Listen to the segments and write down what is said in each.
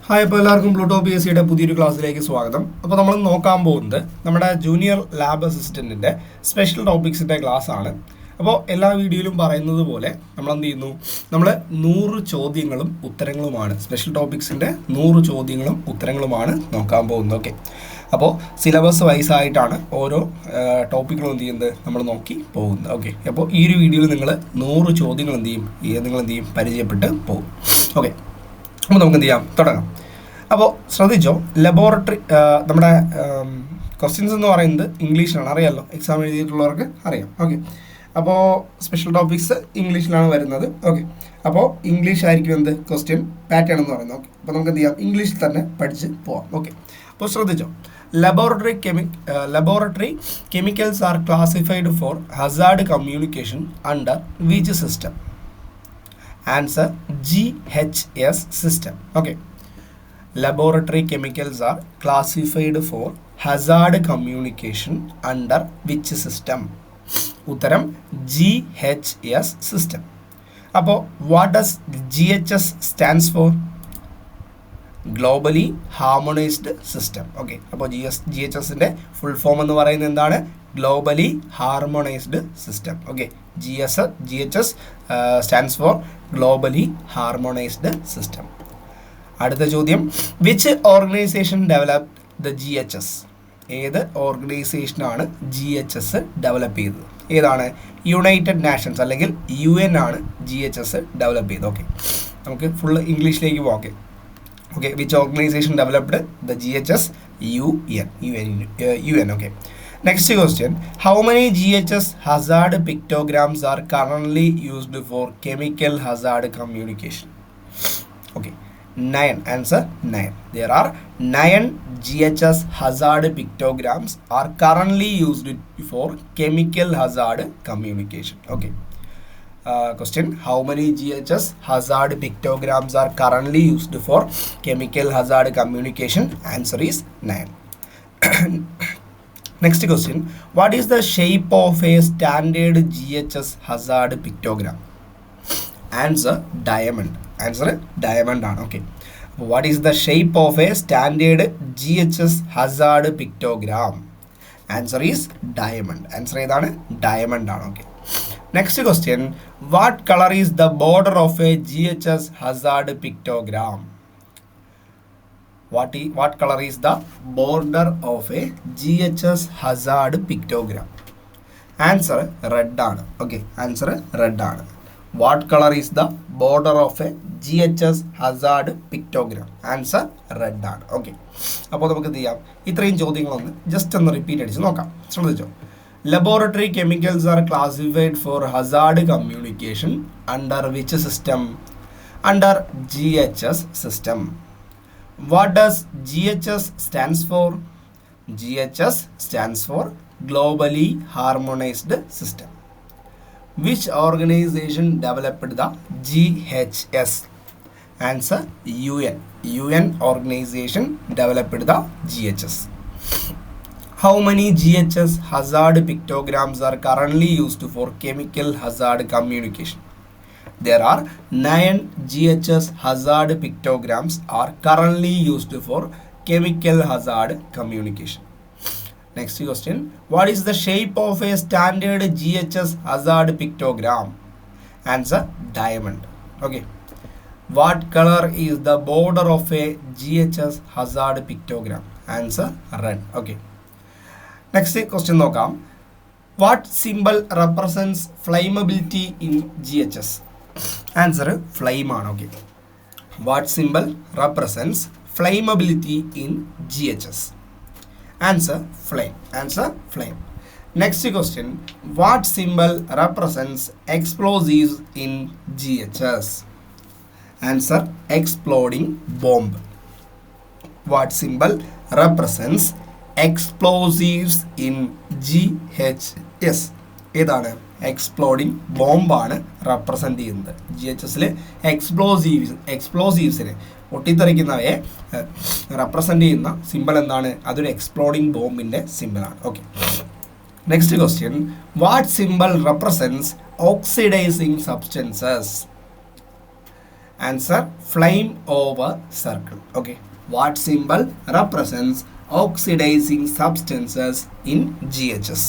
Hi, അപ്പോൾ എല്ലാവർക്കും Pluto P S സിയുടെ പുതിയൊരു ക്ലാസ്സിലേക്ക് സ്വാഗതം. അപ്പോൾ നമ്മൾ നോക്കാൻ പോകുന്നത് നമ്മുടെ ജൂനിയർ ലാബ് അസിസ്റ്റൻറ്റിൻ്റെ സ്പെഷ്യൽ ടോപ്പിക്സിൻ്റെ ക്ലാസ് ആണ്. അപ്പോൾ എല്ലാ വീഡിയോയിലും പറയുന്നത് പോലെ നമ്മൾ എന്ത് ചെയ്യുന്നു, നമ്മൾ 100 ചോദ്യങ്ങളും ഉത്തരങ്ങളുമാണ് സ്പെഷ്യൽ ടോപ്പിക്സിൻ്റെ 100 ചോദ്യങ്ങളും ഉത്തരങ്ങളുമാണ് നോക്കാൻ പോകുന്നത്. ഓക്കെ, അപ്പോൾ സിലബസ് വൈസ് ആയിട്ടാണ് ഓരോ ടോപ്പിക്കുകളും എന്ത് ചെയ്യുന്നത് നമ്മൾ നോക്കി പോകുന്നത്. ഓക്കെ, അപ്പോൾ ഈ ഒരു വീഡിയോയിൽ നിങ്ങൾ 100 ചോദ്യങ്ങൾ എന്ത് ചെയ്യും പരിചയപ്പെട്ട് പോകും. ഓക്കെ, അപ്പോൾ നമുക്ക് എന്ത് ചെയ്യാം, തുടങ്ങാം. അപ്പോൾ ശ്രദ്ധിച്ചോ, ലബോറട്ടറി നമ്മുടെ ക്വസ്റ്റ്യൻസ് എന്ന് പറയുന്നത് ഇംഗ്ലീഷിലാണ്, അറിയാമല്ലോ, എക്സാം എഴുതിയിട്ടുള്ളവർക്ക് അറിയാം. ഓക്കെ, അപ്പോൾ സ്പെഷ്യൽ ടോപ്പിക്സ് ഇംഗ്ലീഷിലാണ് വരുന്നത്. ഓക്കെ, അപ്പോൾ ഇംഗ്ലീഷ് ആയിരിക്കും എന്ത് ക്വസ്റ്റ്യൻ പാറ്റേൺ എന്ന് പറയുന്നത്. ഓക്കെ, അപ്പോൾ നമുക്ക് എന്ത് ചെയ്യാം, ഇംഗ്ലീഷിൽ തന്നെ പഠിച്ച് പോവാം. ഓക്കെ, അപ്പോൾ ശ്രദ്ധിച്ചോ, laboratory chemicals are classified for hazard communication under which system? Answer, GHS system. Okay, laboratory chemicals are classified for hazard communication under which system? ഉത്തരം GHS system. അപ്പോൾ what does GHS stands for? Globally harmonised system. Okay, അപ്പോൾ GHSൻ്റെ full form എന്ന് പറയുന്നത് എന്താണ്? Globally harmonised system. Okay, GHS stands for globally harmonised system. അടുത്ത ചോദ്യം, which organisation developed the GHS? ഏത് ഓർഗനൈസേഷനാണ് GHS develop ചെയ്തത്? ഏതാണ്? യുണൈറ്റഡ് നാഷൻസ് അല്ലെങ്കിൽ UN ആണ് GHS ഡെവലപ്പ് ചെയ്തത്. ഓക്കെ, നമുക്ക് ഫുൾ ഇംഗ്ലീഷിലേക്ക് പോകാം. Okay, which organization developed the GHS? UN. Okay, next question, how many GHS hazard pictograms are currently used for chemical hazard communication? Okay, 9. Answer, 9. There are 9 GHS hazard pictograms are currently used for chemical hazard communication. Okay, question, how many GHS hazard pictograms are currently used for chemical hazard communication? Answer is 9. Next question, what is the shape of a standard GHS hazard pictogram? Answer, diamond. Answer, diamond ആണ്. Okay, what is the shape of a standard GHS hazard pictogram? Answer is diamond. Answer ഏതാണ്? diamond ആണ്. Okay, next question, what color is the border of a GHS hazard pictogram? What color is the border of a GHS hazard pictogram? Answer, red ആണ്. Okay, answer red ആണ്. What color is the border of a GHS hazard pictogram? Answer, red ആണ്. Okay, അപ്പോൾ നമുക്ക് എന്ത് ചെയ്യാം, ഇത്രയും ചോദ്യങ്ങളൊന്ന് just ഒന്ന് repeat അടിച്ച് നോക്കാം. ശ്രദ്ധിച്ചോ, laboratory chemicals are classified for hazard communication under which system? Under GHS system. What does GHS stands for? GHS stands for globally harmonized system. Which organization developed the GHS? Answer, UN organization developed the GHS. How many GHS hazard pictograms are currently used for chemical hazard communication? There are 9 GHS hazard pictograms are currently used for chemical hazard communication. Next question, what is the shape of a standard GHS hazard pictogram? Answer, diamond. Okay, what color is the border of a GHS hazard pictogram? Answer, red. Okay, next question നോക്കാം. What symbol represents flammability in GHS? Answer, flame ആണ്. Okay, what symbol represents flammability in GHS? Answer, flame. Answer, flame. Next question, what symbol represents explosives in GHS? Answer, exploding bomb. What symbol represents explosives in GHS? ഏതാണ്? Exploding ബോംബാണ് represent ചെയ്യുന്നത്. GHSൽ എക്സ്പ്ലോസീവ്സിനെ പൊട്ടിത്തെറിക്കുന്നവയെ represent ചെയ്യുന്ന simple എന്താണ്? അതൊരു exploding ബോംബിൻ്റെ സിമ്പിളാണ്. Okay, next question, what symbol represents oxidising substances? Answer flame over circle. Okay, what symbol represents oxidising substances in GHS?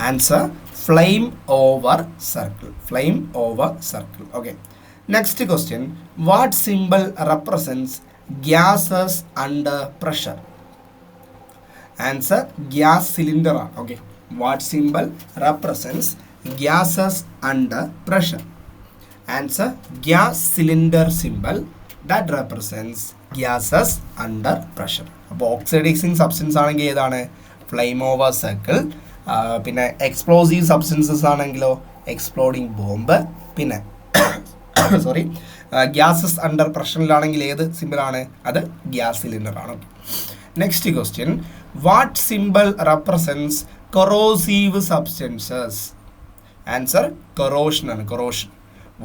Answer flame over circle. Flame over circle. Okay. Next question. What symbol represents gases under pressure? Answer gas cylinder. Okay. What symbol represents gases under pressure? Answer gas cylinder symbol that represents gases under pressure. അപ്പോൾ oxidizing substance ആണെങ്കിൽ ഏതാണ്? Flame over circle. പിന്നെ explosive substances ആണെങ്കിലോ exploding bomb. പിന്നെ sorry, gases under പ്രഷറിലാണെങ്കിൽ ഏത് സിമ്പിളാണ്? അത് ഗ്യാസ് സിലിണ്ടർ ആണ്. Next question. What symbol represents corrosive substances? Answer corrosion ആണ്. Corrosion.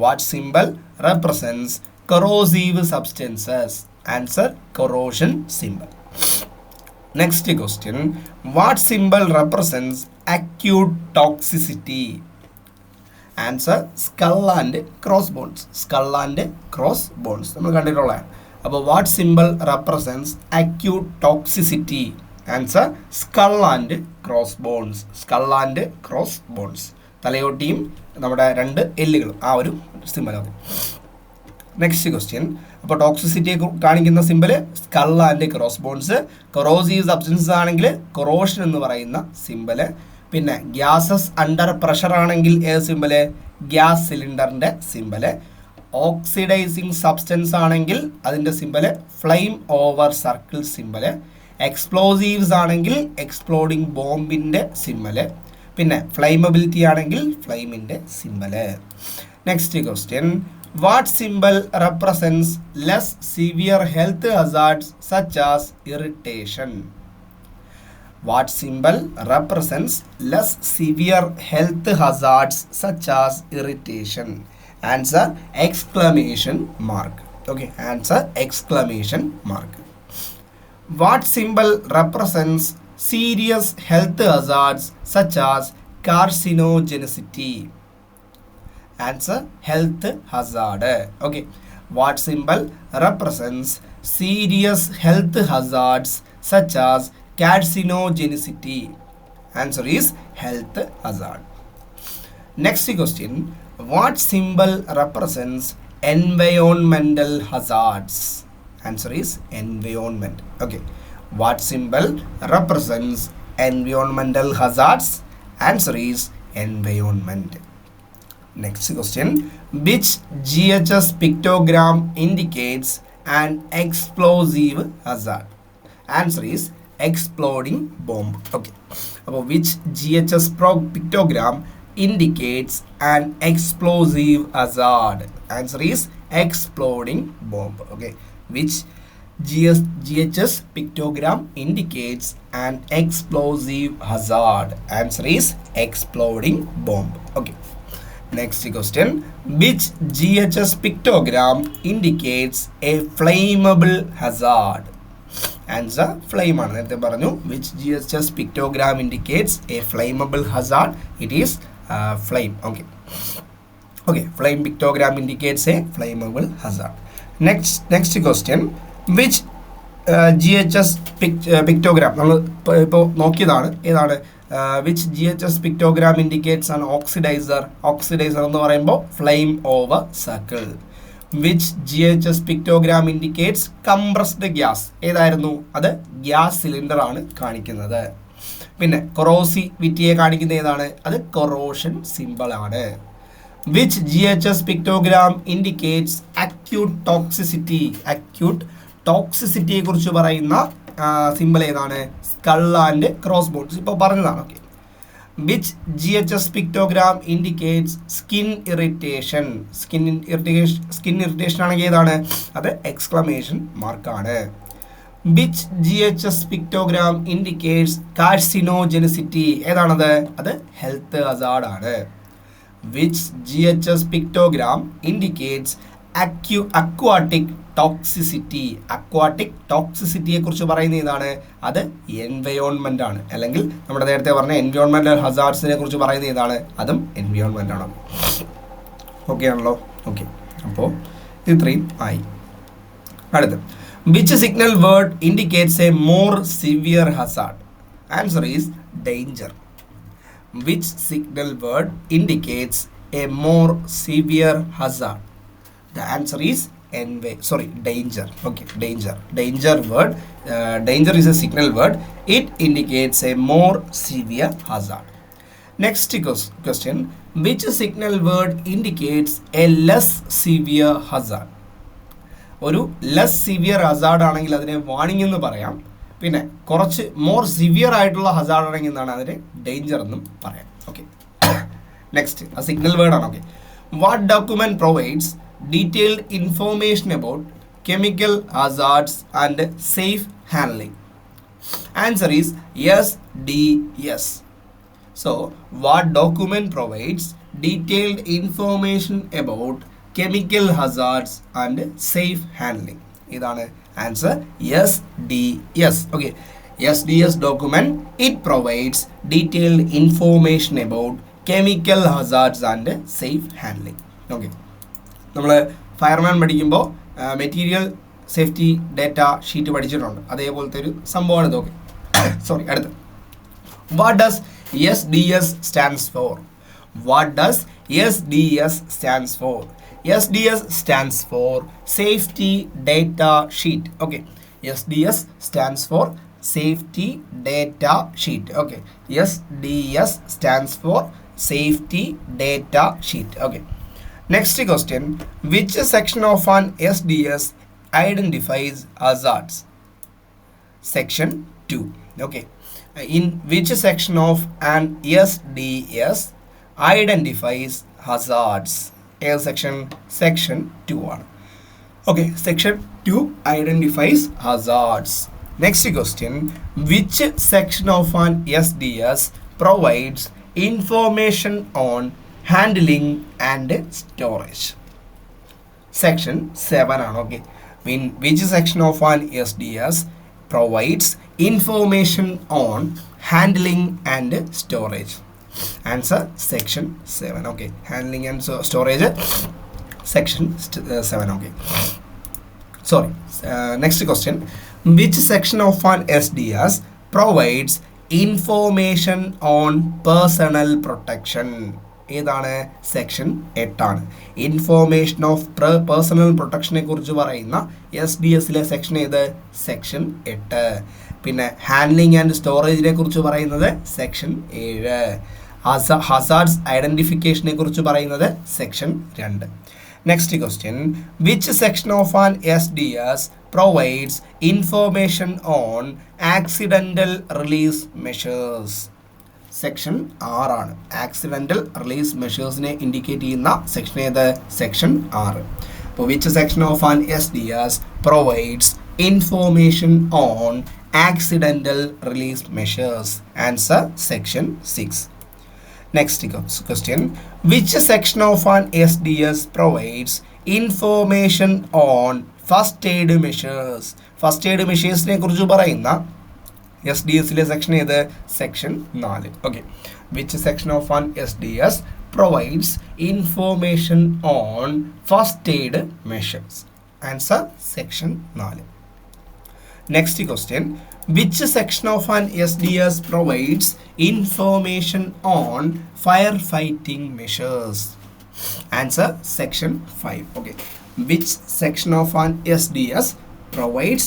What symbol represents corrosive substances? Answer corrosion symbol. Next question. What symbol represents acute toxicity? Answer skull and crossbones. Skull and crossbones. നമ്മൾ കണ്ടിട്ടുള്ളതാണ്. അപ്പോൾ what symbol represents acute toxicity? Answer skull and cross bones. Skull and cross bones. തലയോട്ടിയും നമ്മുടെ രണ്ട് എല്ലുകളും, ആ ഒരു സിമ്പിളാണ്. Next question. അപ്പോൾ ടോക്സിസിറ്റിയെ കാണിക്കുന്ന symbol skull and cross bones. Corrosive substance ആണെങ്കിൽ കൊറോഷൻ എന്ന് പറയുന്ന സിമ്പിള്. പിന്നെ ഗ്യാസസ് അണ്ടർ പ്രഷർ ആണെങ്കിൽ ഏത് സിമ്പിള്? ഗ്യാസ് സിലിണ്ടറിൻ്റെ സിമ്പിള്. ഓക്സിഡൈസിങ് സബ്സ്റ്റൻസ് ആണെങ്കിൽ അതിൻ്റെ symbol flame over circle symbol. Explosives ആണെങ്കിൽ എക്സ്പ്ലോഡിങ് ബോംബിൻ്റെ സിമ്പിള്. പിന്നെ ഫ്ലെയിമബിലിറ്റി ആണെങ്കിൽ ഫ്ലെയിമിൻ്റെ simple. Next question. What symbol represents less severe health hazards such as irritation? What symbol represents less severe health hazards such as irritation? Answer exclamation mark. Okay, answer exclamation mark. What symbol represents serious health hazards such as carcinogenicity? Answer health hazard. Okay. What symbol represents serious health hazards such as carcinogenicity? Answer is health hazard. Next question. What symbol represents environmental hazards? Answer is environment. Okay. What symbol represents environmental hazards? Answer is environment. Next question. Which GHS pictogram indicates an explosive hazard? Answer is exploding bomb. Okay. About which GHS pictogram indicates an explosive hazard? Answer is exploding bomb. Okay. Which GHS pictogram indicates an explosive hazard? Answer is exploding bomb. Okay. Next question. Which GHS pictogram indicates a flammable hazard? Answer flame ആണ്. നേരത്തെ പറഞ്ഞു. Which GHS pictogram indicates a flammable hazard? It is flame. Okay. Okay. Flame pictogram indicates a flammable hazard. Next question. Which GHS pictogram നമ്മൾ ഇപ്പോൾ നോക്കിയതാണ്. ഏതാണ്? Which GHS pictogram indicates an oxidizer? Oxidizer എന്ന് പറയുമ്പോൾ flame over circle. Which GHS pictogram indicates compressed gas? ഏതായിരുന്നു? അത് gas cylinder ആണ് കാണിക്കുന്നത്. പിന്നെ കൊറോസിവിറ്റിയെ കാണിക്കുന്ന ഏതാണ്? അത് കൊറോഷൻ സിമ്പിൾ ആണ്. Which GHS pictogram indicates acute toxicity? Acute ടോക്സിസിറ്റിയെ കുറിച്ച് പറയുന്ന സിമ്പിൾ ഏതാണ്? Skull and cross bones. ഇപ്പോൾ പറഞ്ഞതാണ്. Okay. Which GHS pictogram indicates skin irritation? Skin irritation ആണെങ്കിൽ ഏതാണ്? അത് എക്സ്ക്ലമേഷൻ മാർക്കാണ്. Which GHS pictogram indicates carcinogenicity? ഏതാണത്? അത് ഹെൽത്ത് ഹസാർഡ് ആണ്. Which GHS pictogram indicates aquatic toxicity? Aquatic ടോക്സിസിറ്റിയെ കുറിച്ച് പറയുന്ന ഏതാണ്? അത് എൻവയോൺമെൻ്റ് ആണ്. അല്ലെങ്കിൽ നമ്മുടെ നേരത്തെ പറഞ്ഞ എൻവയോൺമെൻ്റൽ ഹസാർഡ്സിനെ കുറിച്ച് പറയുന്ന ഏതാണ്? അതും എൻവയോൺമെൻ്റ് ആണ്. ഓക്കെ ആണല്ലോ. ഓക്കെ. അപ്പോൾ ഇത്രയും ആയി. അടുത്ത്, which signal word indicates A more severe Hazard? Answer is danger. Which signal word indicates a more severe hazard? The answer is danger. Okay, danger. Danger word. Danger is a signal word. It indicates a more severe hazard. Next question. Which signal word indicates a less severe hazard? ഒരു less severe Hazard ആണെങ്കിൽ അതിനെ warning എന്ന് പറയാം. പിന്നെ കുറച്ച് more severe ആയിട്ടുള്ള Hazard ആണെങ്കിൽ എന്താണ് അതിനെ ഡേഞ്ചർ എന്നും പറയാം. ഓക്കെ, നെക്സ്റ്റ് ആ സിഗ്നൽ വേർഡ് ആണ്. Okay, what document provides detailed information about chemical hazards and safe handling? Answer is SDS. So what document provides detailed information about chemical hazards and safe handling? ഇതാണ് answer, SDS. Okay, SDS document, it provides detailed information about chemical hazards and safe handling. Okay, നമ്മൾ fireman പഠിക്കുമ്പോൾ material safety data sheet പഠിച്ചിട്ടുണ്ട്. അതേപോലത്തെ ഒരു സംഭവമാണ് ഇതൊക്കെ. Sorry, അടുത്ത്, what does SDS stands for? What does SDS stands for? SDS stands for Safety Data Sheet. Okay, SDS stands for Safety Data Sheet. Okay, SDS stands for Safety Data Sheet. Okay, next question. Which section of an SDS identifies hazards? Section 2. Okay, in which section of an SDS identifies hazards? Section 2 ആണ്. Okay, section 2 identifies hazards. Next question. Which section of an SDS provides information on handling and storage? Section 7 ആണ്. Okay, in which section of an SDS provides information on handling and storage? Answer, section 7. Okay, handling and storage, section 7. Okay, sorry. Next question. Which section of an SDS provides information on personal protection? ഏതാണ്? Section 8 ആണ്. Information of personal പ്രൊട്ടക്ഷനെ കുറിച്ച് പറയുന്ന SDS section ഏത്? Section 8. പിന്നെ handling and സ്റ്റോറേജിനെ കുറിച്ച് പറയുന്നത് section 7. Hazards ഐഡന്റിഫിക്കേഷനെ കുറിച്ച് പറയുന്നത് section 2. Next question. Which section of an SDS provides information on accidental release measures? Section 6 ആണ്. ആക്സിഡൻ്റൽ റിലീസ് മെഷേഴ്സിനെ ഇൻഡിക്കേറ്റ് ചെയ്യുന്ന സെക്ഷൻ ഏത്? സെക്ഷൻ 6. അപ്പോൾ which section of an SDS provides information on accidental release measures? Answer, section 6. Next question. Which section of an SDS provides information on first aid measures? First aid measures ne kurichu parayunna SDS section ഏത്? Section 4. Okay, which section of an SDS provides information on first aid measures? Answer, section 4. Next question. Which section of an SDS provides information on firefighting measures? Answer, section 5. Okay, which section of an SDS provides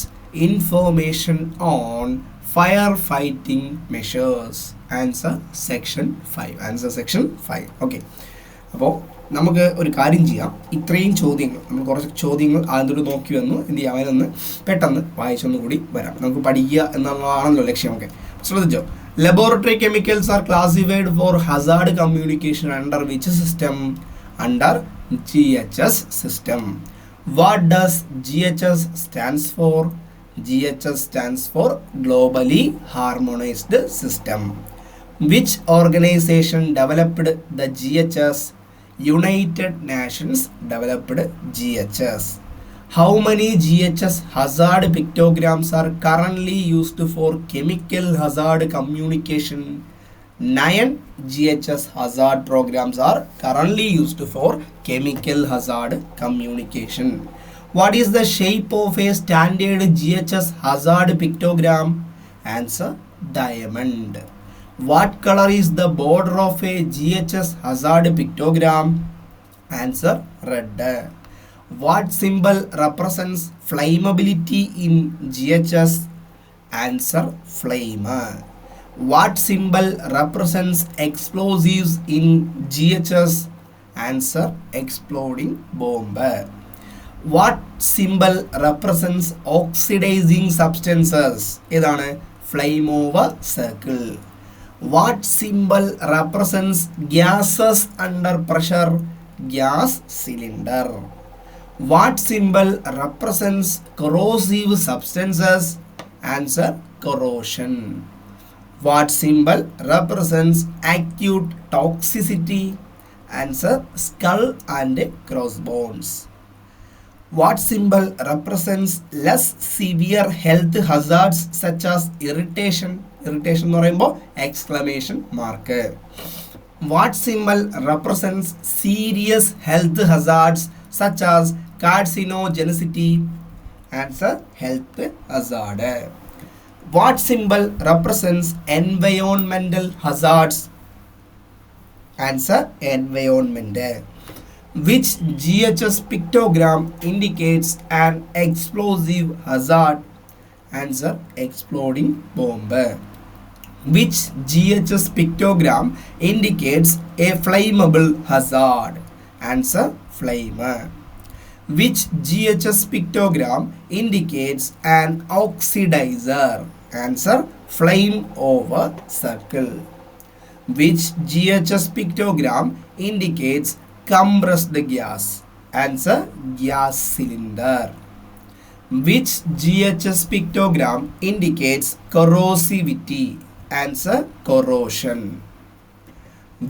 information on firefighting measures? Answer, section 5. Answer, section 5. Okay, അപ്പോൾ നമുക്ക് ഒരു കാര്യം ചെയ്യാം. ഇത്രയും ചോദ്യങ്ങൾ നമ്മൾ കുറച്ച് ചോദ്യങ്ങൾ ആദ്യം നോക്കി വന്നു എന്ത് ചെയ്യാമെന്ന് പെട്ടെന്ന് വായിച്ചൊന്നു കൂടി വരാം. നമുക്ക് പഠിക്കുക എന്നുള്ളതാണല്ലോ ലക്ഷ്യം. ഓക്കെ, ശ്രദ്ധിച്ചോ. Laboratory chemicals are classified for hazard communication under which system? Under GHS system. What does GHS stands for? GHS stands for Globally Harmonized System. Which organization developed the GHS? United Nations developed GHS. How many GHS hazard pictograms are currently used for chemical hazard communication? 9 GHS hazard programs are currently used for chemical hazard communication. What is the shape of a standard GHS hazard pictogram? Answer: diamond. What color is the border of a GHS hazard pictogram? Answer: red. What symbol represents flammability in GHS? Answer: flame. What symbol represents explosives in GHS? Answer: exploding bomb. What symbol represents oxidizing substances? ഇതാണ് flame over circle. What symbol represents gases under pressure? Gas cylinder. What symbol represents corrosive substances? Answer: corrosion. What symbol represents acute toxicity? Answer: skull and crossbones. What symbol represents less severe health hazards such as irritation? Irritation എന്ന് പറയുമ്പോൾ exclamation mark. What symbol represents serious health hazards such as carcinogenicity? Answer: health hazard. What symbol represents environmental hazards? Answer: environment. Which GHS pictogram indicates an explosive hazard? Answer: exploding bomb. Which GHS pictogram indicates a flammable hazard? Answer: flame. Which GHS pictogram indicates an oxidizer? Answer: flame over circle. Which GHS pictogram indicates compressed gas? Answer: gas cylinder. Which GHS pictogram indicates corrosivity? Answer: corrosion.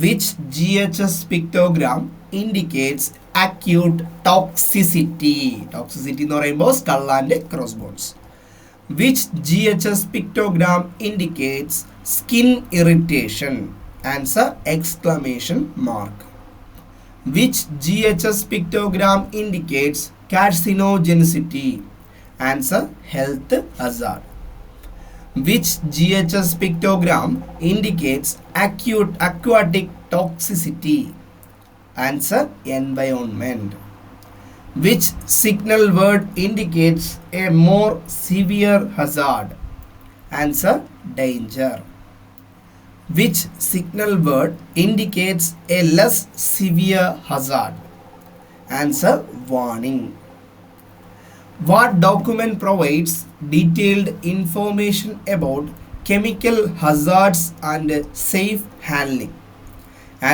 Which GHS pictogram indicates acute toxicity? Toxicity എന്ന് പറയുമ്പോൾ skull and crossbones. Which GHS pictogram indicates skin irritation? Answer: exclamation mark. Which GHS pictogram indicates carcinogenicity? Answer: health hazard. Which GHS pictogram indicates acute aquatic toxicity? Answer: environment. Which signal word indicates a more severe hazard? Answer: danger. Which signal word indicates a less severe hazard? Answer: warning. What document provides detailed information about chemical hazards and safe handling?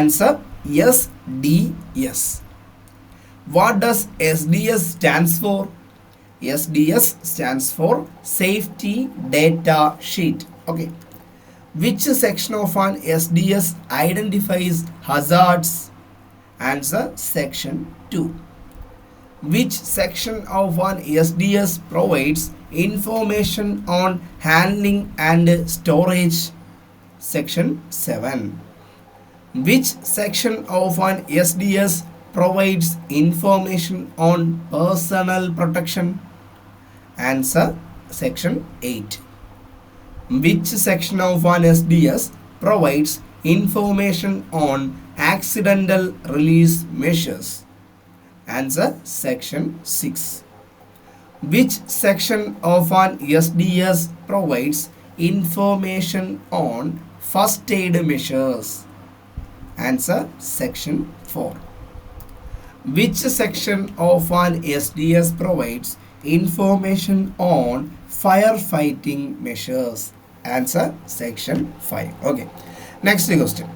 Answer: SDS. What does SDS stands for? SDS stands for Safety Data Sheet. Okay. Which section of an SDS identifies hazards? Answer: section 2. Which section of an SDS provides information on handling and storage? Section 7. Which section of an SDS provides information on personal protection? Answer: section 8. Which section of an SDS provides information on accidental release measures? Answer: section 6. Which section of an SDS provides information on first aid measures? Answer: section 4. Which section of an SDS provides information on firefighting measures? Answer: section 5. Okay. Next question.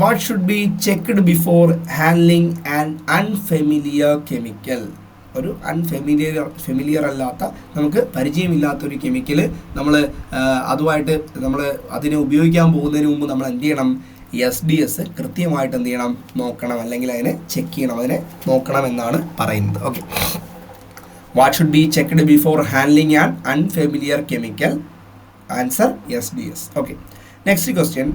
What should be checked before handling an unfamiliar chemical? ഒരു familiar അല്ലാത്ത നമുക്ക് പരിചയമില്ലാത്തൊരു chemical അതുമായിട്ട് നമ്മൾ അതിനെ ഉപയോഗിക്കാൻ പോകുന്നതിന് മുമ്പ് നമ്മൾ എന്ത് ചെയ്യണം? SDS കൃത്യമായിട്ട് എന്ത് ചെയ്യണം? നോക്കണം, അല്ലെങ്കിൽ അതിനെ ചെക്ക് ചെയ്യണം, അതിനെ നോക്കണം എന്നാണ് പറയുന്നത്. Okay. What should be checked before handling an unfamiliar chemical? Answer: SDS. Okay. Next question.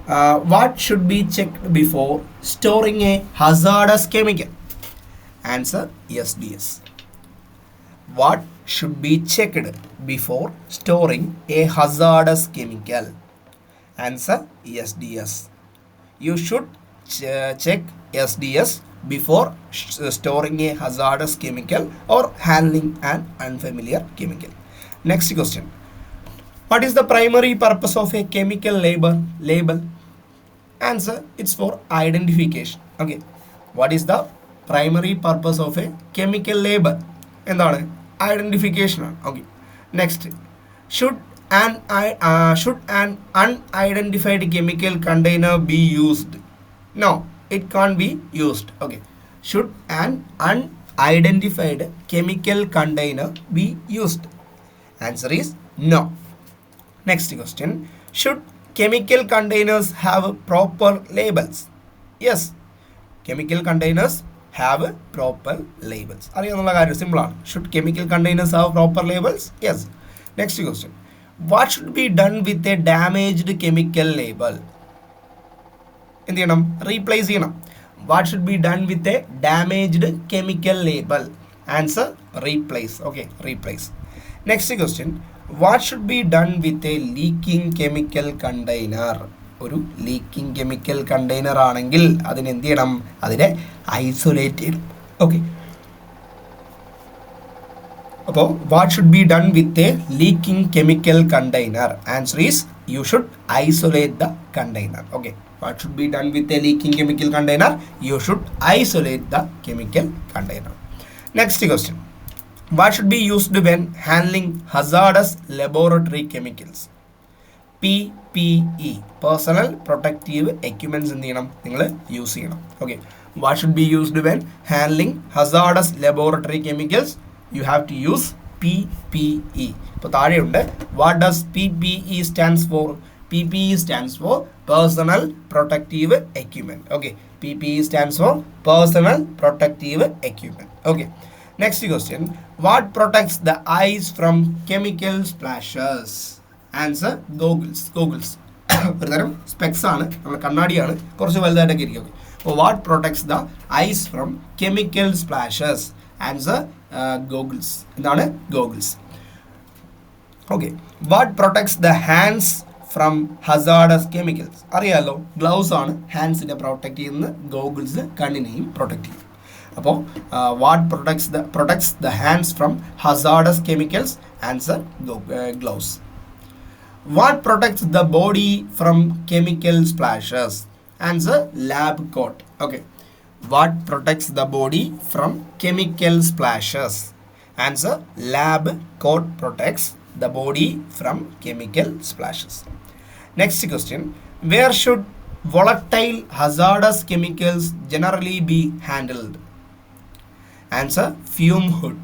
What should be checked before storing a hazardous chemical? Answer SDS. What should be checked before storing a hazardous chemical? Answer SDS. You should check SDS before storing a hazardous chemical or handling an unfamiliar chemical. Next question. What is the primary purpose of a chemical label? Answer, it's for identification. Okay. What is the primary purpose of a chemical label? എന്താണ്? Identification ആണ്. Okay. Next. Should an unidentified chemical container be used? No, it can't be used. Okay. Should an unidentified chemical container be used? Answer is no. Next question. Should chemical containers have proper labels? Yes. Chemical containers have proper labels. അറിയാവുന്ന കാര്യം simple ആണ്. Should chemical containers have proper labels? Yes. Next question. What should be done with a damaged chemical label? എന്ത് ചെയ്യണം? Replace ചെയ്യണം. What should be done with a damaged chemical label? Answer, replace. Okay, replace. Next question. What should be done with a leaking chemical container? ഒരു leaking chemical container ആണെങ്കിൽ അതിന് എന്ത് ചെയ്യണം? അതിനെ isolate ചെയ്യണം. ഓക്കെ. അപ്പോൾ what should be done with a leaking chemical container? Answer is you should isolate the container. Okay. What should be done with a leaking chemical container? You should isolate the chemical container. Next question. What should be used when handling hazardous laboratory chemicals? PPE, personal protective equipments എന്ത് ചെയ്യണം? നിങ്ങൾ use ചെയ്യണം. Okay. What should be used when handling hazardous laboratory chemicals? You have to use PPE. ഇപ്പോൾ താഴെയുണ്ട്. What does PPE stands for? PPE stands for personal protective equipment. Okay. PPE stands for personal protective equipment. Okay. Next question. What protects the eyes from chemical splashes? Answer, goggles. Goggles. ഒരു തരം specs ആണ്, നമ്മുടെ കണ്ണാടിയാണ്, കുറച്ച് വലുതായിട്ടൊക്കെ ഇരിക്കും. അപ്പോൾ what protects the eyes from chemical splashes? Answer, goggles. എന്താണ്? Goggles. Okay. What protects the hands from hazardous chemicals? അറിയാമല്ലോ, ഗ്ലൗസ് ആണ് ഹാൻഡ്സിനെ പ്രൊട്ടക്ട് ചെയ്യുന്നത്, ഗോഗിൾസ് കണ്ണിനെയും പ്രൊട്ടക്ട് ചെയ്യും. അപ്പോൾ what protects the hands from hazardous chemicals? Answer, gloves. What protects the body from chemical splashes? Answer, lab coat. Okay. What protects the body from chemical splashes? Answer, lab coat protects the body from chemical splashes. Next question. Where should volatile hazardous chemicals generally be handled? Answer, fume hood.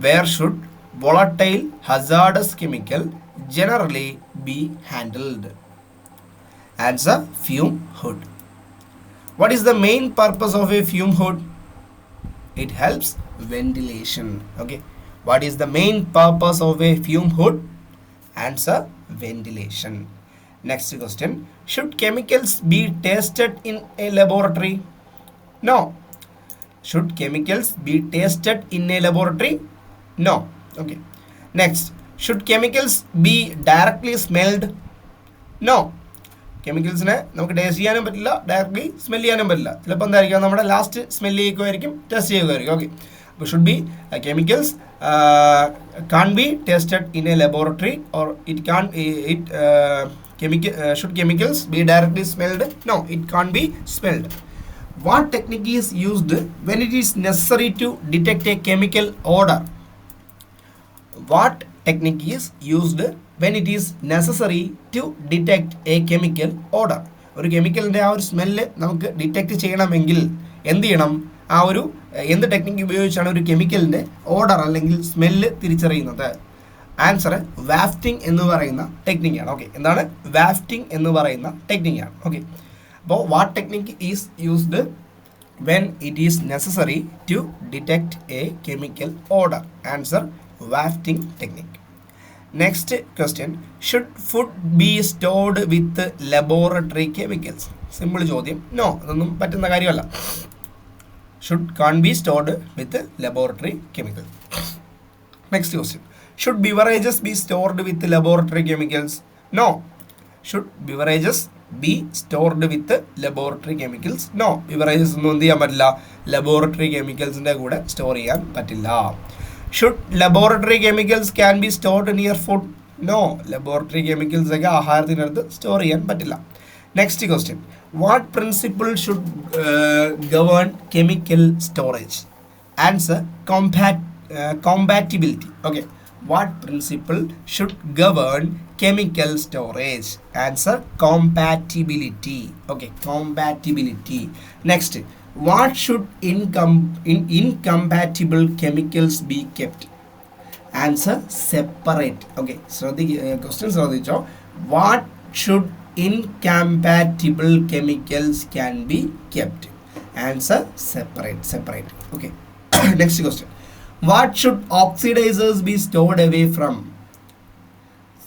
Where should volatile hazardous chemical generally be handled? Answer, fume hood. What is the main purpose of a fume hood? It helps ventilation. Okay. What is the main purpose of a fume hood? Answer, ventilation. Next question. Should chemicals be tested in a laboratory? No. Should chemicals be tested in a laboratory? No. Okay. Next. Should chemicals be directly smelled? No. കെമിക്കൽസിനെ നമുക്ക് taste ചെയ്യാനും പറ്റില്ല, directly smell ചെയ്യാനും പറ്റില്ല. ചിലപ്പോൾ എന്തായിരിക്കും, നമ്മുടെ last smell ചെയ്യുമായിരിക്കും, test ചെയ്യുമായിരിക്കും. ഓക്കെ. അപ്പോൾ should be chemicals can be tested in a laboratory or should chemicals be directly smelled? No, it can be smelled. What technique is used when it is necessary to detect a chemical odour? What technique is used when it is necessary to detect a chemical odor? ഒരു കെമിക്കലിൻ്റെ ആ ഒരു smell നമുക്ക് detect ചെയ്യണമെങ്കിൽ എന്ത് ചെയ്യണം? ആ ഒരു എന്ത് ടെക്നിക്ക് ഉപയോഗിച്ചാണ് ഒരു കെമിക്കലിൻ്റെ ഓർഡർ അല്ലെങ്കിൽ സ്മെല്ല് തിരിച്ചറിയുന്നത്? ആൻസർ, വാഫ്റ്റിംഗ് എന്ന് പറയുന്ന ടെക്നിക്കാണ്. ഓക്കെ. എന്താണ്? വാഫ്റ്റിംഗ് എന്ന് പറയുന്ന ടെക്നിക്കാണ്. ഓക്കെ. അപ്പോൾ what technique is used when it is necessary to detect a chemical odor? Answer, wafting technique. Next question, should food be stored with laboratory chemicals? Simple ചോദ്യം. No, അതൊന്നും പറ്റുന്ന കാര്യമല്ല. Can't be stored with laboratory chemicals. Next question, should beverages be stored with laboratory chemicals? No. Should beverages be stored with laboratory chemicals? No. Beverages ഒന്നും എന്ത് ചെയ്യാൻ പറ്റില്ല, laboratory chemicalsന്റെ കൂടെ store ചെയ്യാൻ പറ്റില്ല. Should laboratory chemicals can be stored near food? No. Laboratory chemicals ഒക്കെ ആഹാരത്തിനടുത്ത് store ചെയ്യാൻ പറ്റില്ല. Next question, what principle should govern chemical storage? Answer, compatibility. Okay. What principle should govern chemical storage? Answer, compatibility. Okay, compatibility. Next, what should incompatible chemicals be kept? Answer, separate. Okay, so the question is, what should incompatible chemicals can be kept? Answer, separate. Okay. Next question, what should oxidizers be stored away from?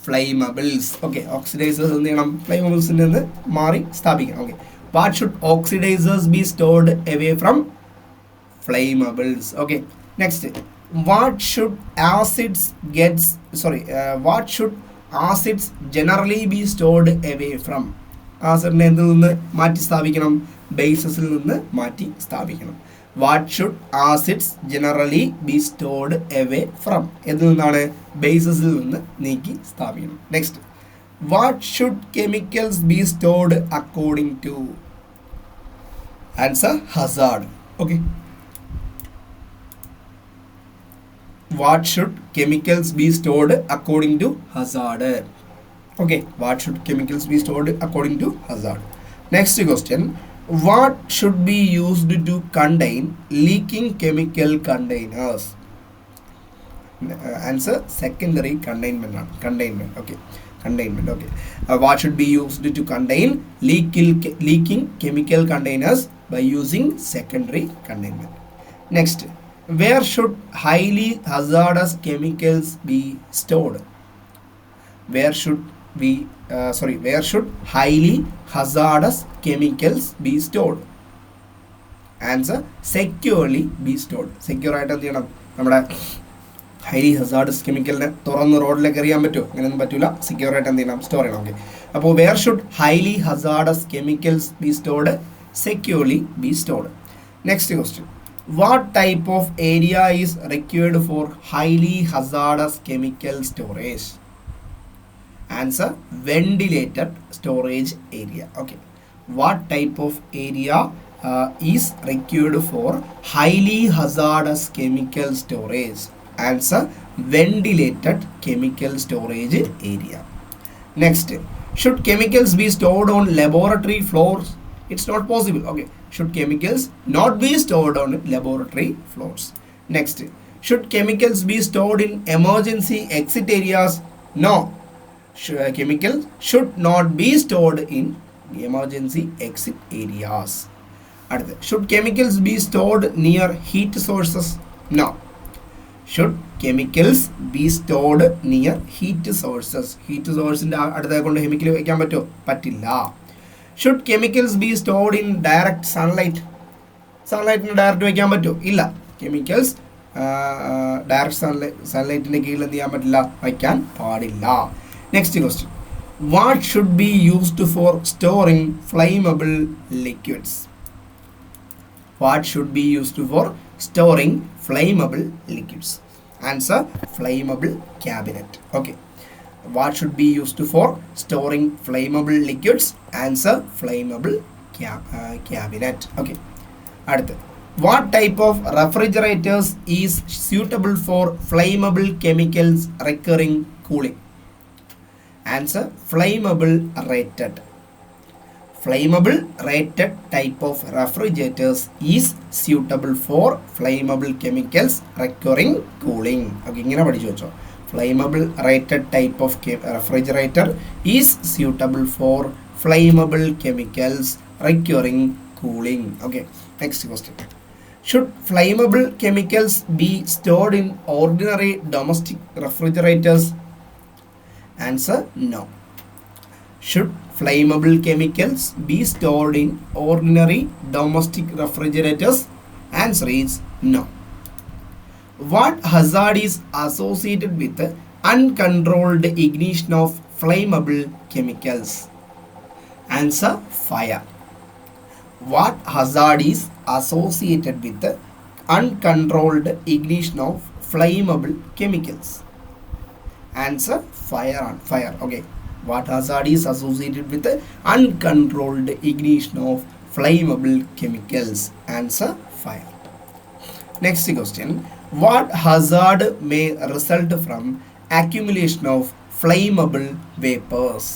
Flammables. Okay, oxidizers എന്ത് ചെയ്യണം, ഫ്ലൈമബിൾസിൽ നിന്ന് മാറി സ്ഥാപിക്കണം. Okay, what should oxidizers be stored away from? Flammables. Okay, next, what should acids generally be stored away from? ആസിഡിനെ എന്തിൽ നിന്ന് മാറ്റി സ്ഥാപിക്കണം, ബേസസിൽ നിന്ന് മാറ്റി സ്ഥാപിക്കണം. What should acids generally be stored away from? ഇതിൽ നിന്നാണ്, ബേസസിൽ നിന്ന് നീക്കി സ്ഥാപിക്കണം. Next, what should chemicals be stored according to? Answer, hazard. Okay. What should chemicals be stored according to hazard? Okay, what should chemicals be stored according to hazard? Next question, what should be used to contain leaking chemical containers? Answer, secondary containment. Okay, containment. Okay, what should be used to contain leaking chemical containers? By using secondary containment. Next, where should highly hazardous chemicals be stored? Where should highly hazardous chemicals be stored? Answer, securely be stored. Secure ആയിട്ട് എന്ത് ചെയ്യണം, നമ്മുടെ highly hazardous കെമിക്കലിനെ തുറന്ന് റോഡിലേക്ക് എറിയാൻ പറ്റുമോ? അങ്ങനെയൊന്നും പറ്റില്ല. സെക്യൂർ ആയിട്ട് എന്ത് ചെയ്യണം, സ്റ്റോർ ചെയ്യണം. ഓക്കെ, അപ്പോൾ where should highly hazardous chemicals be stored? Securely be stored. Next question, what type of area is required for highly hazardous chemical storage? Answer, ventilated storage area. Okay, what type of area is required for highly hazardous chemical storage? Answer, ventilated chemical storage area. Next, should chemicals be stored on laboratory floors? It's not possible. Okay, should chemicals not be stored on laboratory floors? Next, should chemicals be stored in emergency exit areas? No. Chemicals should not be stored in emergency exit areas. Should chemicals be stored near heat sources? No. Should chemicals be stored near heat sources? Heat source ന്റെ അടുത്ത കൊണ്ട് chemical വെക്കാൻ പറ്റുമോ? പറ്റില്ല. Should chemicals be stored in direct sunlight? സൺലൈറ്റിന് direct വയ്ക്കാൻ പറ്റുമോ? ഇല്ല. കെമിക്കൽസ് ഡയറക്റ്റ് സൺലൈറ്റിൻ്റെ കീഴിൽ എന്ത് ചെയ്യാൻ പറ്റില്ല, വയ്ക്കാൻ പാടില്ല. Next question, what should be used for storing flammable liquids? What should be used for storing flammable liquids? Answer, flammable cabinet. Okay, what should be used for storing flammable liquids? Answer, flammable cabinet. Okay, അടുത്ത, what type of refrigerators is suitable for flammable chemicals requiring cooling? Answer, flammable rated. Flammable rated type of refrigerators is suitable for flammable chemicals requiring cooling. Okay, ഇങ്ങനെ പഠിച്ചു വെച്ചോ. Flammable rated type of refrigerator is suitable for flammable chemicals requiring cooling. Okay, next question, should flammable chemicals be stored in ordinary domestic refrigerators? Answer no. Should flammable chemicals be stored in ordinary domestic refrigerators? Answer is no. What hazard is associated with uncontrolled ignition of flammable chemicals? Answer fire. What hazard is associated with uncontrolled ignition of flammable chemicals? Answer fire. Fire. Okay. What hazard is associated with uncontrolled ignition of flammable chemicals? Answer fire. Next question. What hazard may result from accumulation of flammable vapors?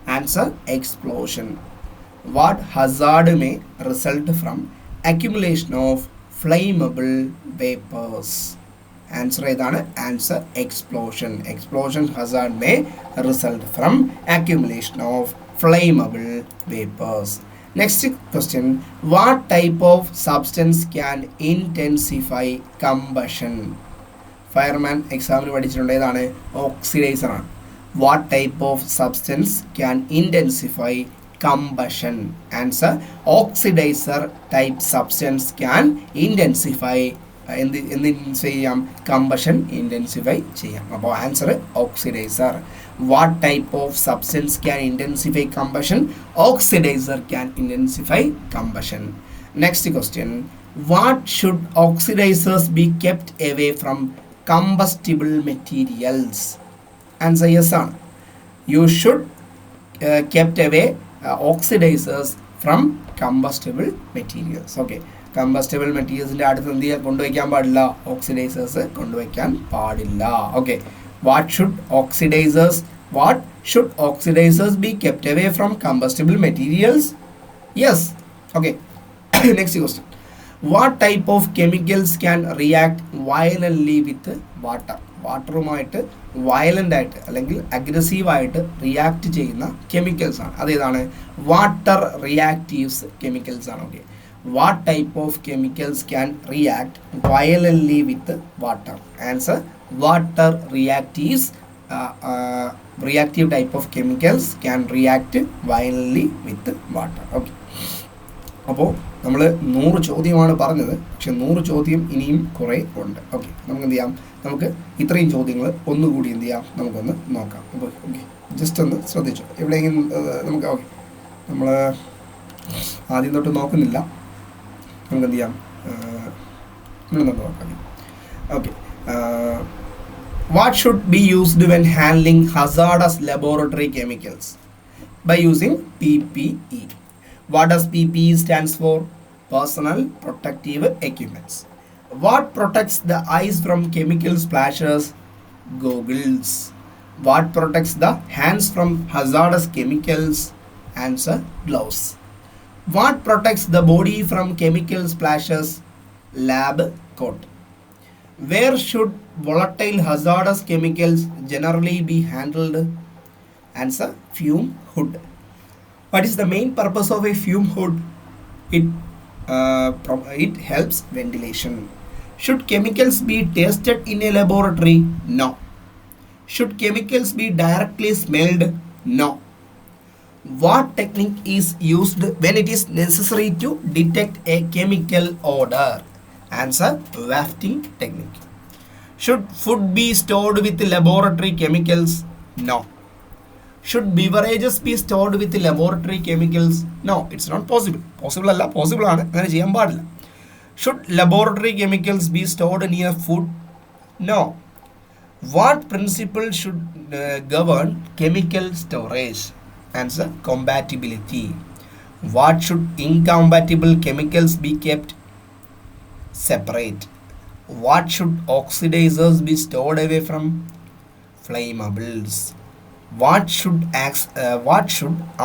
Answer explosion. What hazard may result from accumulation of flammable vapors? Answer is answer explosion. Explosion hazard may result from accumulation of flammable vapors. Next question. What type of substance can intensify combustion? Fireman exam oxidizer. What type of substance can intensify combustion? Answer oxidizer type substance can intensify combustion intensify ചെയ്യാം. അപ്പോൾ answer oxidiser. What type of substance can intensify combustion? Oxidizer can intensify combustion. Next question. What should oxidizers be kept away from combustible materials? Answer yes ആണ്. You should kept away oxidizers from combustible materials. Okay. Combustible മെറ്റീരിയൽസിൻ്റെ അടുത്ത് എന്ത് ചെയ്യാൻ കൊണ്ടുവയ്ക്കാൻ പാടില്ല? ഓക്സിഡൈസേഴ്സ് കൊണ്ടുവയ്ക്കാൻ പാടില്ല. Okay. What should oxidizers be kept away from combustible materials? Yes. Okay. Next question. What type of chemicals can react violently with water? വാട്ടറുമായിട്ട് violent ആയിട്ട് അല്ലെങ്കിൽ aggressive ആയിട്ട് react ചെയ്യുന്ന കെമിക്കൽസ് ആണ്. അതേതാണ്? വാട്ടർ റിയാക്റ്റീവ്സ് കെമിക്കൽസ് ആണ്. Okay. What type of chemicals can react violently with water? Answer water reactives. Reactive type of chemicals can react violently with water. Okay. അപ്പോൾ നമ്മൾ 100 ചോദ്യമാണ് പറഞ്ഞത്. പക്ഷെ 100 ചോദ്യം ഇനിയും കുറേ ഉണ്ട്. ഓക്കെ. നമുക്ക് എന്ത് ചെയ്യാം? നമുക്ക് ഇത്രയും ചോദ്യങ്ങൾ ഒന്നുകൂടി എന്ത് ചെയ്യാം? നമുക്കൊന്ന് നോക്കാം. അപ്പോൾ ഓക്കെ, ജസ്റ്റ് ഒന്ന് ശ്രദ്ധിച്ചു. എവിടെയെങ്കിലും നമുക്ക് ഓക്കെ, നമ്മൾ ആദ്യം തൊട്ട് നോക്കുന്നില്ല. നമുക്ക് എന്ത് ചെയ്യാം? നോക്കാം. Okay. What should be used when handling hazardous laboratory chemicals? By using PPE. What does PPE stands for? Personal protective equipments. What protects the eyes from chemical splashes? Goggles. What protects the hands from hazardous chemicals? Answer gloves. What protects the body from chemical splashes? Lab coat. Where should volatile hazardous chemicals generally be handled? Answer fume hood. What is the main purpose of a fume hood? It helps ventilation. Should chemicals be tested in a laboratory? No. Should chemicals be directly smelled? No. What technique is used when it is necessary to detect a chemical odor? Answer wafting technique. Should food be stored with laboratory chemicals? No. Should beverages be stored with laboratory chemicals? No, it's not possible. Possible അല്ല, possible ആണ്, അങ്ങനെ ചെയ്യാൻ പാടില്ല. Should laboratory chemicals be stored near food? No. What principle should govern chemical storage? Answer compatibility. What should incompatible chemicals be kept separate? What should oxidizers be stored away from? Flammables. What should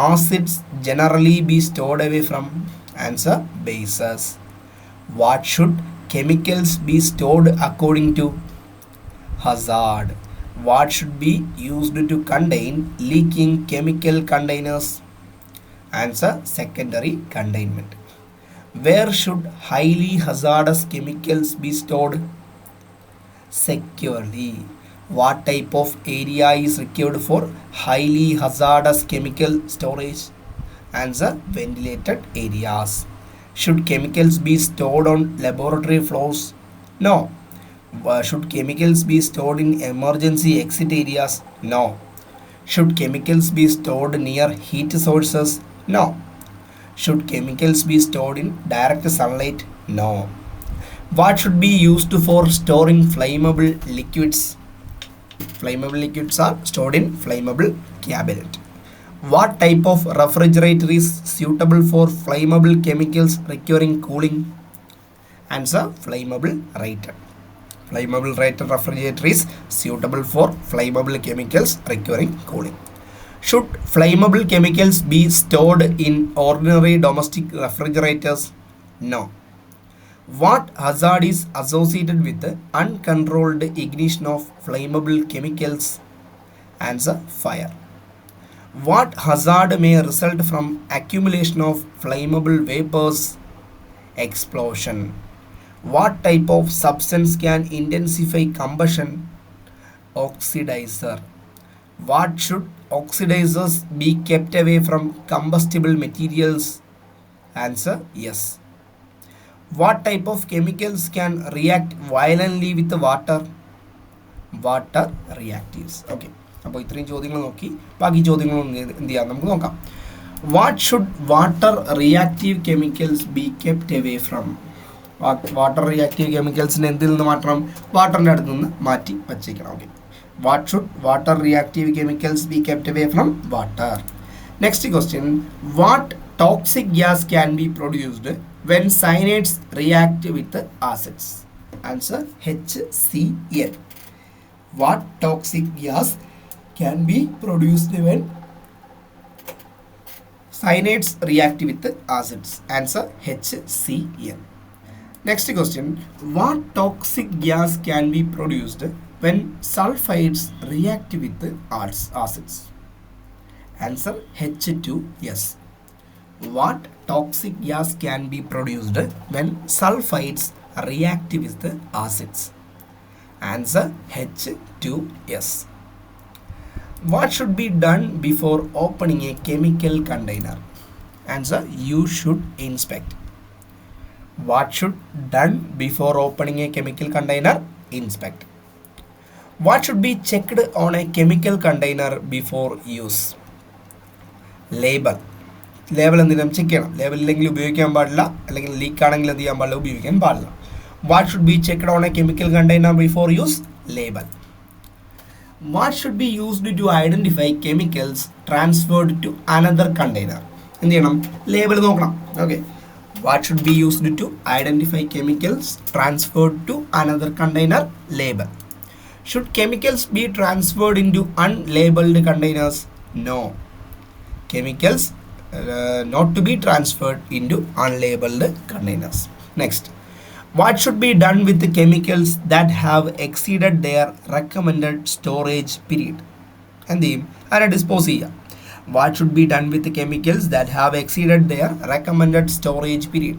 acids generally be stored away from? Answer bases. What should chemicals be stored according to? Hazard. What should be used to contain leaking chemical containers? Answer secondary containment. Where should highly hazardous chemicals be stored? Securely. What type of area is required for highly hazardous chemical storage? Answer: ventilated areas. Should chemicals be stored on laboratory floors? No. Should chemicals be stored in emergency exit areas? No. Should chemicals be stored near heat sources? No. Should chemicals be stored in direct sunlight? No. What should be used for storing flammable liquids? Flammable liquids are stored in flammable cabinet. What type of refrigerator is suitable for flammable chemicals requiring cooling? Answer: flammable rated. Flammable rated refrigerator is suitable for flammable chemicals requiring cooling. Should flammable chemicals be stored in ordinary domestic refrigerators? No. What hazard is associated with the uncontrolled ignition of flammable chemicals? Answer: fire. What hazard may result from accumulation of flammable vapors? Explosion. What type of substance can intensify combustion? Oxidizer. What should oxidizers be kept away from combustible materials? Answer: yes. What type of chemicals can react violently with water? Water reactives. Okay. അപ്പോൾ ഇത്രയും ചോദ്യങ്ങൾ നോക്കി ബാക്കി ചോദ്യങ്ങളൊന്നും എന്ത് ചെയ്യാം നമുക്ക് നോക്കാം. What should water reactive chemicals be kept away from? Water reactive കെമിക്കൽസിനെ എന്തിൽ നിന്ന് മാറ്റണം? വാട്ടറിൻ്റെ അടുത്ത് നിന്ന് മാറ്റി വച്ചേക്കണം. Okay. What should water reactive chemicals be kept away from water? Next question. What toxic gas can be produced when cyanides react with acids? Answer: HCl. What toxic gas can be produced when cyanides react with acids? Answer: HCl. Next question. What toxic gas can be produced when sulfides react with acids? Answer: H2S. What toxic gas can be produced when sulfides react with the acids? Answer: H2S. What should be done before opening a chemical container? Answer: you should inspect. What should done before opening a chemical container? Inspect. What should be checked on a chemical container before use? Label. Label എന്തിനും check ചെയ്യണം. Label ഇല്ലെങ്കിൽ ഉപയോഗിക്കാൻ പാടില്ല, അല്ലെങ്കിൽ leak ആണെങ്കിൽ എന്ത് ചെയ്യാൻ പാടില്ല, ഉപയോഗിക്കാൻ പാടില്ല. What should be checked on a chemical container before use? Label. What should be used to identify chemicals transferred to another container? എന്ത് ചെയ്യണം? ലേബൽ നോക്കണം. Okay. What should be used to identify chemicals transferred to another container? Label. Should chemicals be transferred into unlabelled containers? No. Chemicals not to be transferred into unlabeled containers. Next. What should be done with the chemicals that have exceeded their recommended storage period? And the dispose ചെയ്യാം. What should be done with the chemicals that have exceeded their recommended storage period?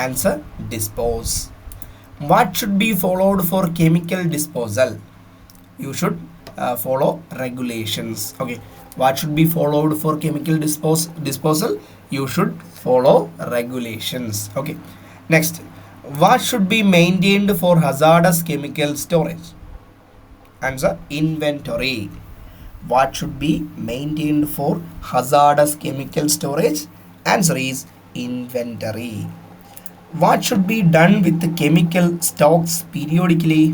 Answer: dispose. What should be followed for chemical disposal? You should follow regulations. Okay. What should be followed for chemical disposal? You should follow regulations. Okay. Next. What should be maintained for hazardous chemical storage? Answer: inventory. What should be maintained for hazardous chemical storage? Answer is inventory. What should be done with the chemical stocks periodically?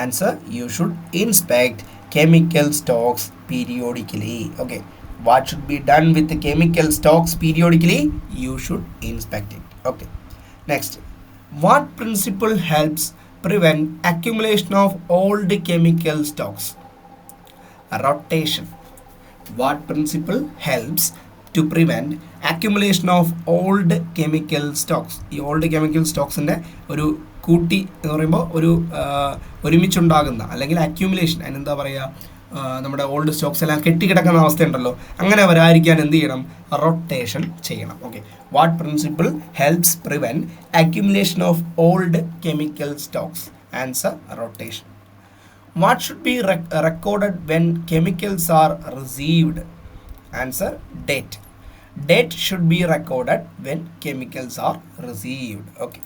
Answer: you should inspect chemical stocks periodically. Okay. What should be done with the chemical stocks periodically? You should inspect it. Okay. Next. What principle helps prevent accumulation of old chemical stocks? Rotation. What principle helps to prevent accumulation of old chemical stocks? ഈ old chemical സ്റ്റോക്സിൻ്റെ ഒരു കൂട്ടി എന്ന് പറയുമ്പോൾ ഒരു ഒരുമിച്ചുണ്ടാകുന്ന അല്ലെങ്കിൽ accumulation, അതിനെന്താ പറയുക, നമ്മുടെ ഓൾഡ് സ്റ്റോക്സ് എല്ലാം കെട്ടിക്കിടക്കുന്ന അവസ്ഥയുണ്ടല്ലോ, അങ്ങനെ വരാതിരിക്കാൻ എന്ത് ചെയ്യണം? റൊട്ടേഷൻ ചെയ്യണം. Okay. What principle helps prevent accumulation of old chemical stocks? Answer: rotation. What should be recorded when chemicals are received? Answer, date. Date should be recorded when chemicals are received. Okay.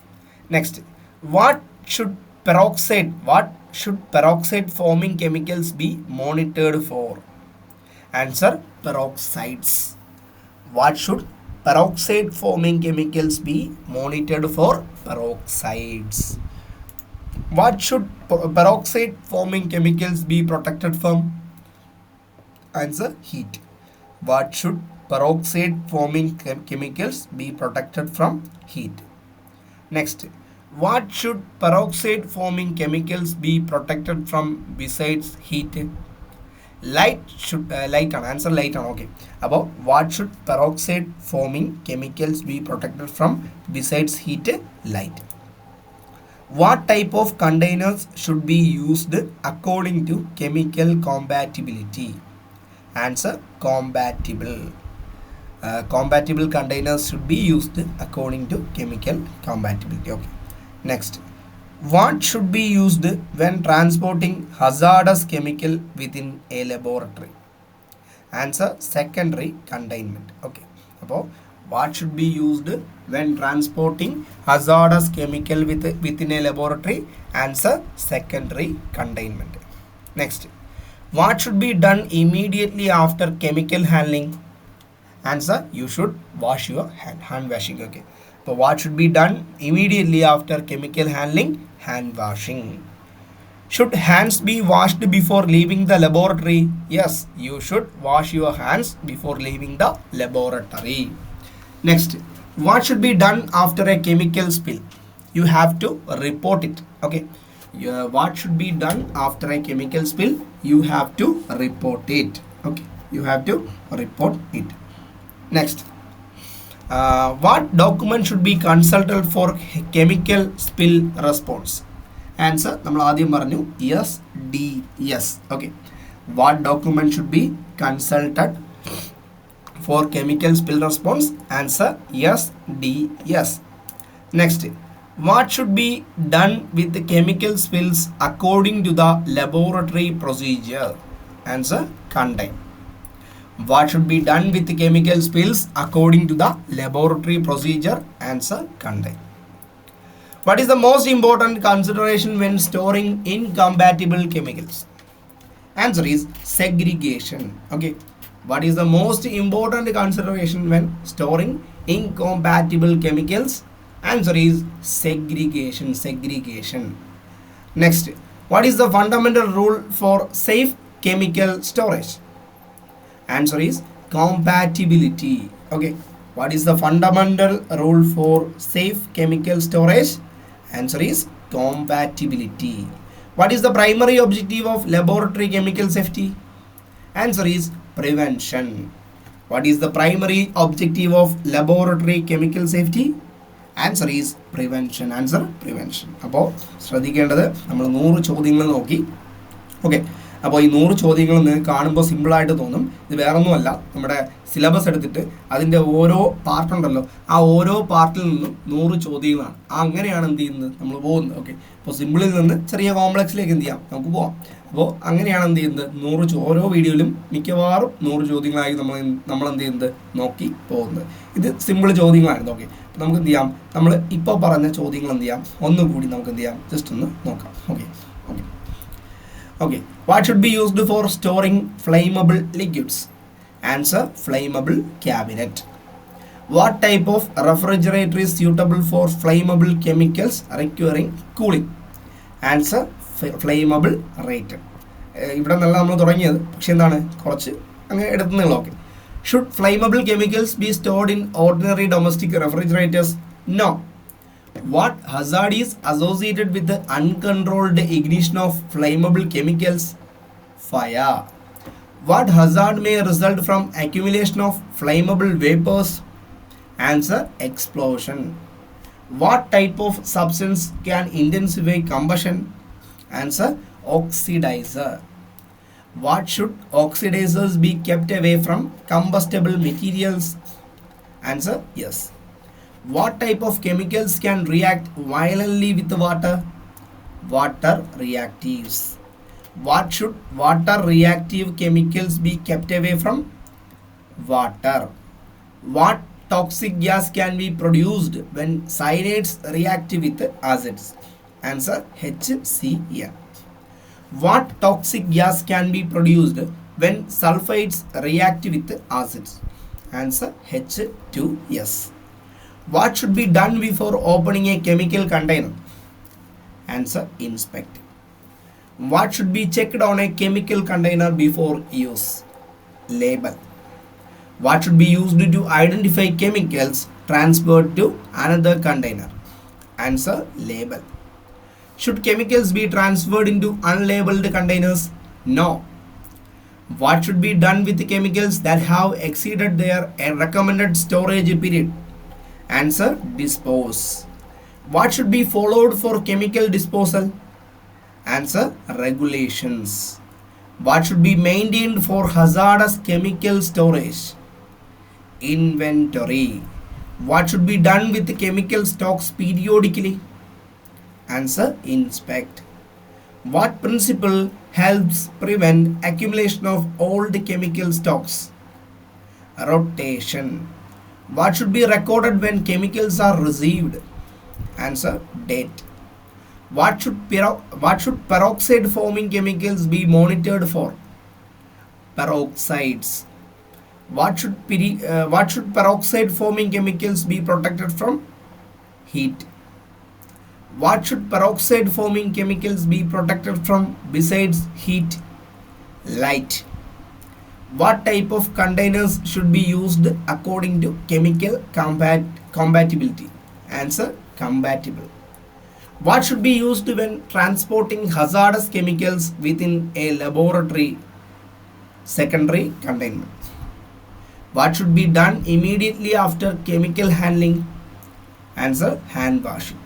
Next, what should peroxide forming chemicals be monitored for? Answer, peroxides. What should peroxide forming chemicals be monitored for? Peroxides. What should peroxide forming chemicals be protected from? Answer, heat. What should peroxide forming chemicals be protected from? Heat. Next, what should peroxide forming chemicals be protected from besides heat? Light should light on. Answer, light on. Okay. About what should peroxide forming chemicals be protected from besides heat? Light. What type of containers should be used according to chemical compatibility? Answer, compatible. Compatible containers should be used according to chemical compatibility. Okay. Next, what should be used when transporting hazardous chemical within a laboratory? Answer, secondary containment. Okay. About what should be used when transporting hazardous chemical within a laboratory? Answer, secondary containment. Next, what should be done immediately after chemical handling? Answer, you should wash your hand washing. Okay. So what should be done immediately after chemical handling? Hand washing. Should hands be washed before leaving the laboratory? Yes, you should wash your hands before leaving the laboratory. Next, what should be done after a chemical spill? You have to report it. Okay. What should be done after a chemical spill? You have to report it. Okay. You have to report it. Next, what document should be consulted for chemical spill response? Answer, നമ്മൾ ആദ്യം പറഞ്ഞു SDS. Okay. What document should be consulted for chemical spill response? Answer, SDS. Next, what should be done with the chemical spills according to the laboratory procedure? Answer, contain. What should be done with the chemical spills according to the laboratory procedure? Answer, contain. What is the most important consideration when storing incompatible chemicals? Answer is segregation. Okay. What is the most important consideration when storing incompatible chemicals? Answer is segregation. Segregation. Next, what is the fundamental rule for safe chemical storage? Answer is compatibility. Okay. What is the fundamental rule for safe chemical storage? Answer is compatibility. What is the primary objective of laboratory chemical safety? Answer is prevention. What is the primary objective of laboratory chemical safety? Answer is prevention. Answer, prevention. അപ്പോൾ ശ്രദ്ധിക്കേണ്ടത് നമ്മൾ 100 ചോദ്യങ്ങൾ നോക്കി. Okay. അപ്പോൾ ഈ 100 ചോദ്യങ്ങൾ നിങ്ങൾക്ക് കാണുമ്പോൾ സിമ്പിളായിട്ട് തോന്നും. ഇത് വേറൊന്നുമല്ല, നമ്മുടെ സിലബസ് എടുത്തിട്ട് അതിൻ്റെ ഓരോ പാർട്ടുണ്ടല്ലോ, ആ ഓരോ പാർട്ടിൽ നിന്നും 100 ചോദ്യങ്ങളാണ്. അങ്ങനെയാണ് എന്ത് ചെയ്യുന്നത്, നമ്മൾ പോകുന്നത്. ഓക്കെ. അപ്പോൾ സിമ്പിളിൽ നിന്ന് ചെറിയ കോംപ്ലക്സിലേക്ക് എന്ത് ചെയ്യാം, നമുക്ക് പോകാം. അപ്പോൾ അങ്ങനെയാണ് എന്ത് ചെയ്യുന്നത്, 100 ഓരോ വീഡിയോയിലും മിക്കവാറും 100 ചോദ്യങ്ങളായി നമ്മൾ എന്ത് ചെയ്യുന്നത്, നോക്കി പോകുന്നത്. ഇത് സിമ്പിൾ ചോദ്യങ്ങളായിരുന്നു. ഓക്കെ. അപ്പോൾ നമുക്ക് എന്ത് ചെയ്യാം, നമ്മൾ ഇപ്പോൾ പറഞ്ഞ ചോദ്യങ്ങൾ എന്ത് ചെയ്യാം, ഒന്നുകൂടി നമുക്ക് എന്ത് ചെയ്യാം, ജസ്റ്റ് ഒന്ന് നോക്കാം. Okay. Okay. Okay. What should be used for storing flammable liquids? Answer, flammable cabinet. What type of refrigerator is suitable for flammable chemicals requiring cooling? Answer, flammable rated. ഇവിടെ നല്ല നമ്മൾ തുടങ്ങിയത്, പക്ഷെ എന്താണ് കുറച്ച് അങ്ങനെ എടുത്തുള്ളൂ. Should flammable chemicals be stored in ordinary domestic refrigerators? No. What hazard is associated with the uncontrolled ignition of flammable chemicals? Fire. What hazard may result from accumulation of flammable vapors? Answer, explosion. What type of substance can intensify combustion? Answer, oxidizer. What should oxidizers be kept away from combustible materials? Answer, yes. What type of chemicals can react violently with water? Water reactives. What should water reactive chemicals be kept away from? Water. What toxic gas can be produced when cyanides react with acids? Answer HCl. What toxic gas can be produced when sulfides react with acids? Answer H2S. What should be done before opening a chemical container? Answer inspect. What should be checked on a chemical container before use? Label. What should be used to identify chemicals transferred to another container? Answer label. Should chemicals be transferred into unlabeled containers? No. What should be done with chemicals that have exceeded their recommended storage period? Answer dispose. What should be followed for chemical disposal? Answer regulations. What should be maintained for hazardous chemical storage? Inventory. What should be done with chemical stocks periodically? Answer inspect. What principle helps prevent accumulation of old chemical stocks? Rotation. What should be recorded when chemicals are received? Answer date. What should peroxide forming chemicals be monitored for? Peroxides. What should peroxide forming chemicals be protected from? Heat. What should peroxide forming chemicals be protected from besides heat? Light. What type of containers should be used according to chemical compatibility? Answer compatible. What should be used when transporting hazardous chemicals within a laboratory? Secondary containment. What should be done immediately after chemical handling? Answer hand washing.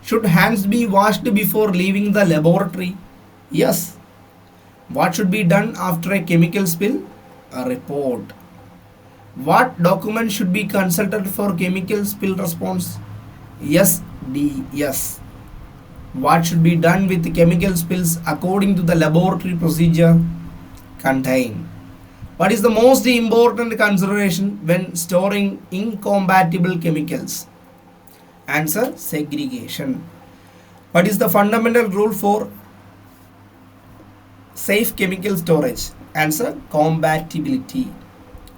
Should hands be washed before leaving the laboratory? Yes. What should be done after a chemical spill? A report. What document should be consulted for chemical spill response? SDS. What should be done with chemical spills according to the laboratory procedure? Contain. What is the most important consideration when storing incompatible chemicals? Answer segregation. What is the fundamental rule for safe chemical storage? Answer compatibility.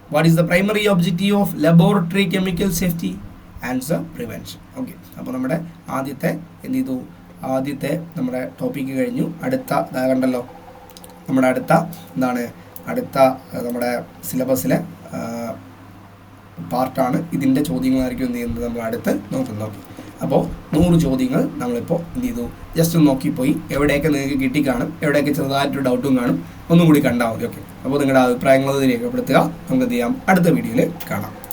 What is the primary objective of laboratory chemical safety? Answer prevention. Okay. അപ്പോൾ നമ്മുടെ ആദ്യത്തെ നമ്മുടെ topic കഴിഞ്ഞു. അടുത്ത കണ്ടല്ലോ നമ്മുടെ അടുത്ത നമ്മുടെ സിലബസിലെ പാർട്ടാണ്. ഇതിൻ്റെ ചോദ്യങ്ങളായിരിക്കും എന്ത് ചെയ്യുന്നത് നമ്മൾ അടുത്ത് നോക്കുന്നത്. അപ്പോൾ 100 ചോദ്യങ്ങൾ നമ്മളിപ്പോൾ എന്ത് ചെയ്തു ജസ്റ്റ് ഒന്ന് നോക്കിപ്പോയി. എവിടെയൊക്കെ നിങ്ങൾക്ക് കിട്ടിക്കാണും, എവിടെയൊക്കെ ചെറുതായിട്ടൊരു ഡൗട്ടും കാണും, ഒന്നും കൂടി കണ്ടാൽ മതി. ഓക്കെ. അപ്പോൾ നിങ്ങളുടെ അഭിപ്രായങ്ങൾ രേഖപ്പെടുത്തുക. നമുക്ക് എന്ത് ചെയ്യാം, അടുത്ത വീഡിയോയിൽ കാണാം.